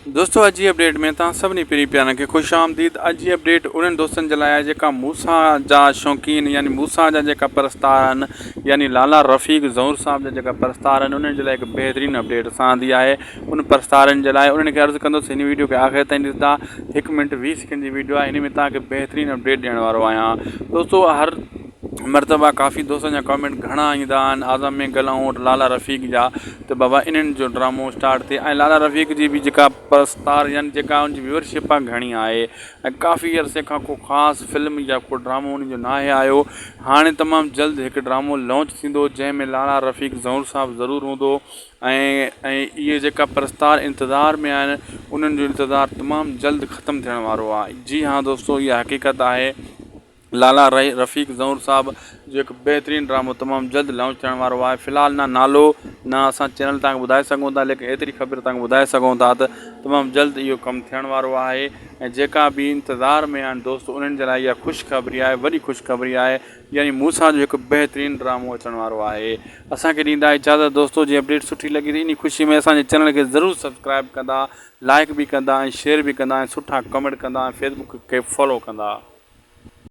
दोस्तों अॼु जी अपडेट में तव्हां सभिनी पहिरीं प्यारनि खे ख़ुशि आमदीद। अॼु जी अपडेट उन्हनि दोस्तनि जे लाइ आहे जेका मूसा जा शौक़ीन यानी मूसा जा जेका परस्तार आहिनि, यानी लाला रफ़ीक ज़हूर साहब जा जेका परस्तार आहिनि, उन्हनि जे लाइ हिकु बहितरीनु अपडेट असां दी आहे। उन परस्तारनि जे लाइ उन्हनि खे अर्ज़ु कंदुसि हिन वीडियो खे आख़िर ताईं ॾिसंदा। 1 मिंट 20 सेकेंड जी वीडियो आहे, हिन में तव्हांखे बहितरीनु अपडेट ॾियण वारो आहियां। दोस्तों हर मरतबा काफ़ी दोस्तनि जा कमेंट घणा ईंदा आहिनि आज़म में ॻाल्हायूं लाला रफ़ीक जा, त बाबा इन्हनि जो ड्रामो स्टार्ट थिए। ऐं लाला रफ़ीक जी बि जेका परस्तार यानी जेका उनजी व्यूअरशिप आहे घणी आहे, ऐं काफ़ी अरसे खां को ख़ासि फिल्म या को ड्रामो उन जो न आहे आयो। हाणे तमामु जल्द हिकु ड्रामो लॉन्च थींदो जंहिंमें लाला रफ़ीक ज़हूर साहब ज़रूरु हूंदो। ऐं इहे जेका परस्तार इंतज़ार में आहिनि, उन्हनि जो इंतज़ारु तमामु जल्द ख़तमु थियण वारो आहे। जी हाँ दोस्तों, इहा हक़ीक़त आहे। लाला रफ़ीक ज़हूर साहब जो हिकु बहितरीनु ड्रामो तमामु जल्द लॉन्च थियण वारो आहे। फ़िलहालु न नालो न असां चैनल तव्हांखे ॿुधाए सघूं था, लेकिन एतिरी ख़बर तव्हांखे ॿुधाए सघूं था त तमामु जल्द इहो कमु थियण वारो आहे। ऐं जेका बि इंतज़ार में आहिनि दोस्त, उन्हनि जे लाइ इहा ख़ुशख़बरी आहे, वॾी ख़ुशख़बरी आहे। यानी मूंसां जो हिकु बहितरीनु ड्रामो अचण वारो आहे। असांखे ॾींदा इजाज़त दोस्तों। जी अपडेट सुठी लॻी त इन ख़ुशी में असांजे चैनल खे ज़रूरु सब्सक्राइब कंदा, लाइक बि कंदा ऐं शेयर बि कंदा ऐं सुठा कमेंट कंदा ऐं फेसबुक खे फॉलो कंदा।